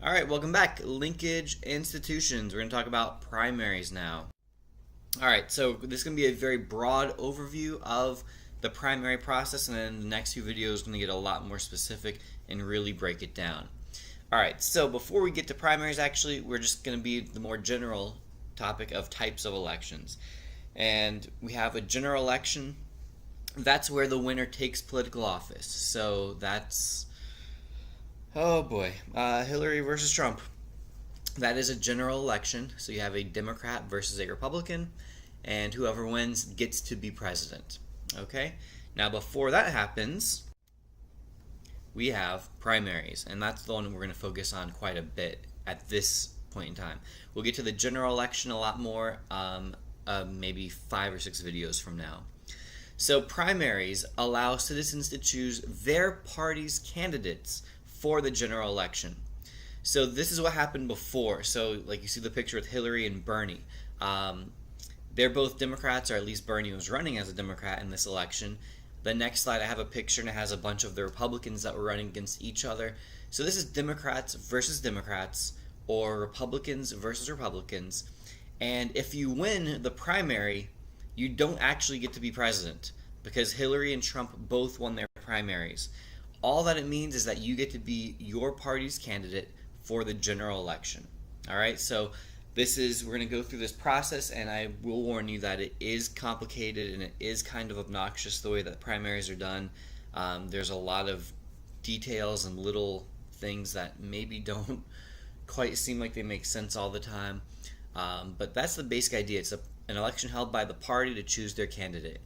All right, welcome back. Linkage institutions. We're going to talk about primaries now. All right, so this is going to be a very broad overview of the primary process, and then the next few videos are going to get a lot more specific and really break it down. All right, so before we get to primaries, actually, we're just going to be the more general topic of types of elections. And we have a general election. That's where the winner takes political office. So that's... oh boy, Hillary versus Trump. That is a general election, so you have a Democrat versus a Republican, and whoever wins gets to be president. Okay? Now before that happens, we have primaries, and that's the one we're going to focus on quite a bit at this point in time. We'll get to the general election a lot more, maybe 5 or 6 videos from now. So primaries allow citizens to choose their party's candidates for the general election. So this is what happened before. So like you see the picture with Hillary and Bernie. They're both Democrats, or at least Bernie was running as a Democrat in this election. The next slide I have a picture and it has a bunch of the Republicans that were running against each other. So this is Democrats versus Democrats, or Republicans versus Republicans. And if you win the primary, you don't actually get to be president, because Hillary and Trump both won their primaries. All that it means is that you get to be your party's candidate for the general election. All right, so we're going to go through this process, and I will warn you that it is complicated and it is kind of obnoxious the way that primaries are done. There's a lot of details and little things that maybe don't quite seem like they make sense all the time. But that's the basic idea. It's an election held by the party to choose their candidate.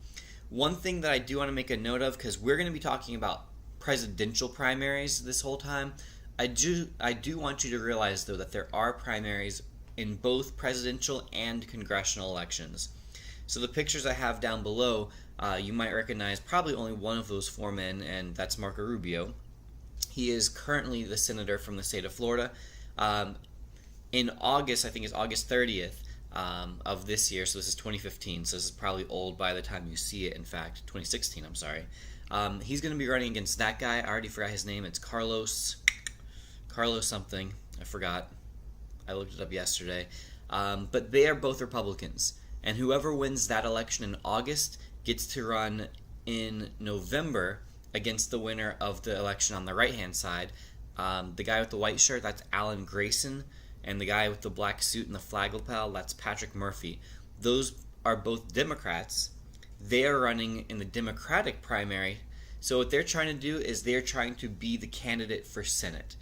One thing that I do want to make a note of, because we're going to be talking about presidential primaries this whole time, I do want you to realize though that there are primaries in both presidential and congressional elections. So the pictures I have down below, you might recognize probably only one of those 4 men, and that's Marco Rubio. He is currently the senator from the state of Florida. In August, I think it's August 30th of this year, so this is 2015, so this is probably old by the time you see it. In fact, 2016, I'm sorry. He's going to be running against that guy. I already forgot his name. It's Carlos something. I forgot. I looked it up yesterday. But they are both Republicans. And whoever wins that election in August gets to run in November against the winner of the election on the right-hand side. The guy with the white shirt, that's Alan Grayson. And the guy with the black suit and the flag lapel, that's Patrick Murphy. Those are both Democrats. They are running in the Democratic primary. So what they're trying to do is they're trying to be the candidate for Senate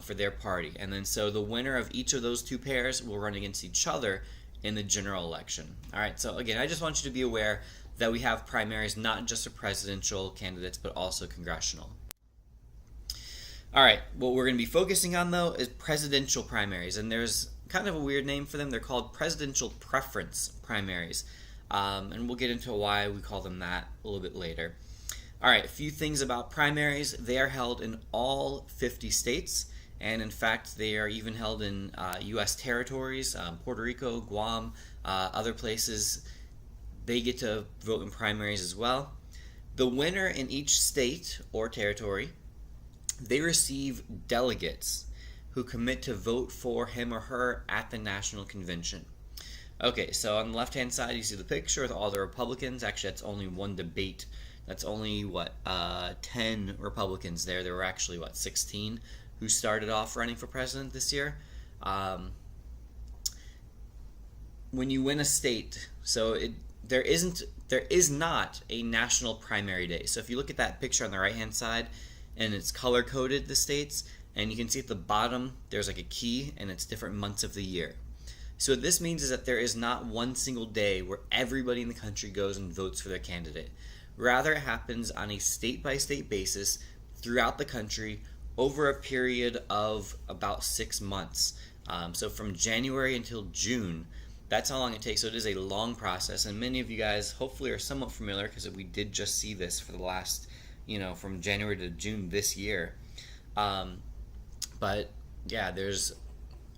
for their party. And then so the winner of each of those 2 pairs will run against each other in the general election. All right, so again, I just want you to be aware that we have primaries not just for presidential candidates, but also congressional. All right, what we're going to be focusing on, though, is presidential primaries. And there's kind of a weird name for them. They're called presidential preference primaries. And we'll get into why we call them that a little bit later. All right, a few things about primaries. They are held in all 50 states. And in fact, they are even held in U.S. territories, Puerto Rico, Guam, other places. They get to vote in primaries as well. The winner in each state or territory, they receive delegates who commit to vote for him or her at the national convention. Okay, so on the left-hand side, you see the picture with all the Republicans. Actually, that's only one debate. That's only, 10 Republicans there. There were actually, 16 who started off running for president this year. When you win a state, so there is not a national primary day. So if you look at that picture on the right-hand side, and it's color-coded, the states, and you can see at the bottom there's like a key, and it's different months of the year. So what this means is that there is not one single day where everybody in the country goes and votes for their candidate. Rather, it happens on a state-by-state basis throughout the country over a period of about 6 months. So from January until June, that's how long it takes. So it is a long process, and many of you guys hopefully are somewhat familiar, because we did just see this for the last from January to June this year. But yeah, there's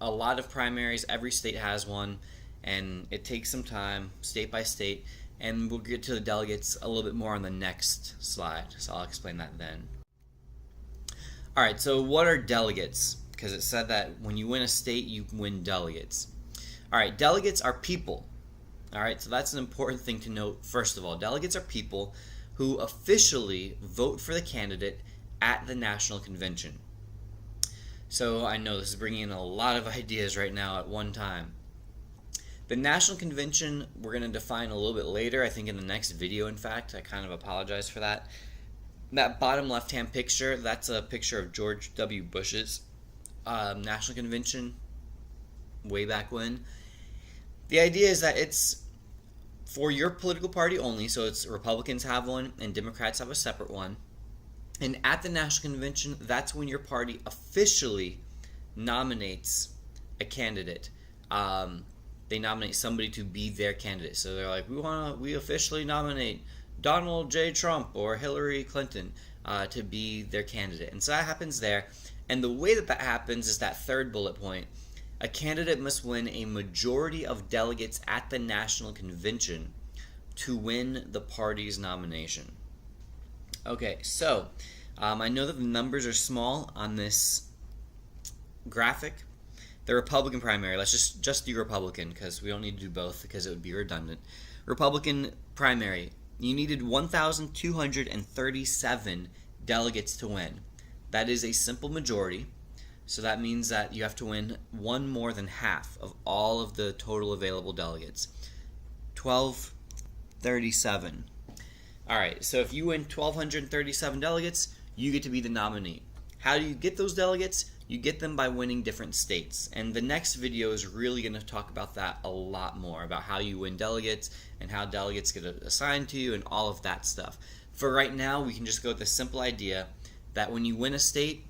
a lot of primaries. Every state has one, and it takes some time, state by state, and we'll get to the delegates a little bit more on the next slide, so I'll explain that then. Alright, so what are delegates? because it said that when you win a state, you win delegates. All right, delegates are people. All right, so that's an important thing to note. First of all, delegates are people who officially vote for the candidate at the National Convention. So I know this is bringing in a lot of ideas right now at one time. The National Convention we're going to define a little bit later, I think in the next video, in fact. I kind of apologize for that. That bottom left-hand picture, that's a picture of George W. Bush's National Convention way back when. The idea is that it's for your political party only, so it's Republicans have one and Democrats have a separate one. And at the National Convention, that's when your party officially nominates a candidate. They nominate somebody to be their candidate. So they're like, we officially nominate Donald J. Trump or Hillary Clinton to be their candidate. And so that happens there. And the way that happens is that third bullet point. A candidate must win a majority of delegates at the National Convention to win the party's nomination. Okay, so I know that the numbers are small on this graphic. The Republican primary, let's just do Republican because we don't need to do both because it would be redundant. Republican primary, you needed 1,237 delegates to win. That is a simple majority. So that means that you have to win one more than half of all of the total available delegates. 1,237. All right, so if you win 1,237 delegates, you get to be the nominee. How do you get those delegates? You get them by winning different states. And the next video is really going to talk about that a lot more, about how you win delegates and how delegates get assigned to you and all of that stuff. For right now, we can just go with the simple idea that when you win a state,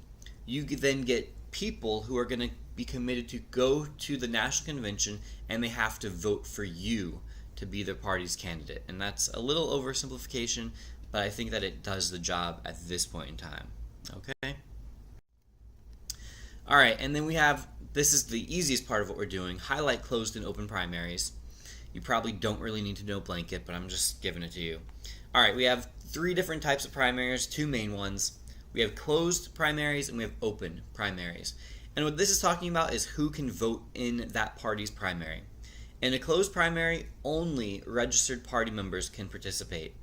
you then get people who are going to be committed to go to the National Convention and they have to vote for you to be their party's candidate. And that's a little oversimplification, but I think that it does the job at this point in time. Okay? All right, and then we have, this is the easiest part of what we're doing, highlight closed and open primaries. You probably don't really need to know blanket, but I'm just giving it to you. All right, we have 3 different types of primaries, 2 main ones. We have closed primaries and we have open primaries. And what this is talking about is who can vote in that party's primary. In a closed primary, only registered party members can participate.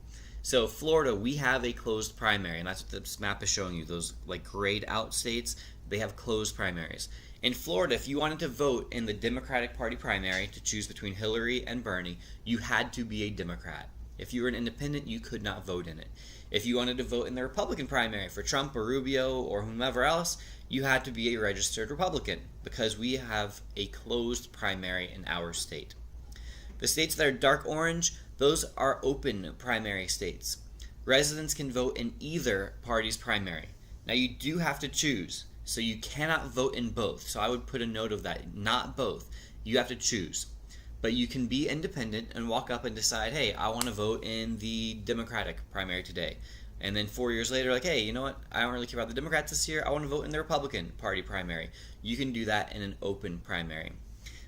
So Florida, we have a closed primary, and that's what this map is showing you. Those like grayed out states, they have closed primaries. In Florida, if you wanted to vote in the Democratic Party primary to choose between Hillary and Bernie, you had to be a Democrat. If you were an independent, you could not vote in it. If you wanted to vote in the Republican primary for Trump or Rubio or whomever else, you had to be a registered Republican because we have a closed primary in our state. The states that are dark orange, those are open primary states. Residents can vote in either party's primary. Now you do have to choose, so you cannot vote in both. So I would put a note of that, not both. You have to choose. But you can be independent and walk up and decide, hey, I want to vote in the Democratic primary today. And then 4 years later, like, hey, you know what? I don't really care about the Democrats this year. I want to vote in the Republican Party primary. You can do that in an open primary.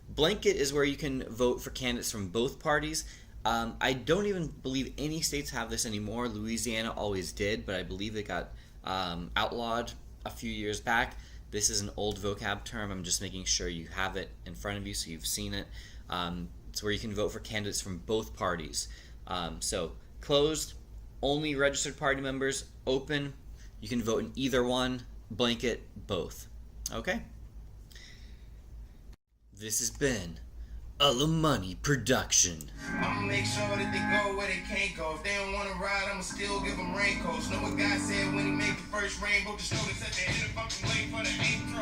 Blanket is where you can vote for candidates from both parties. I don't even believe any states have this anymore. Louisiana always did, but I believe it got outlawed a few years back. This is an old vocab term. I'm just making sure you have it in front of you so you've seen it. It's where you can vote for candidates from both parties. So closed, only registered party members. Open, you can vote in either one. Blanket, both. Okay? This has been a Money production. I'ma make sure that they go where they can't go. If they don't want to ride, I'ma still give them raincoats. Know what God said when he made the first rainbow? The students at the end of the fucking lane for the intro.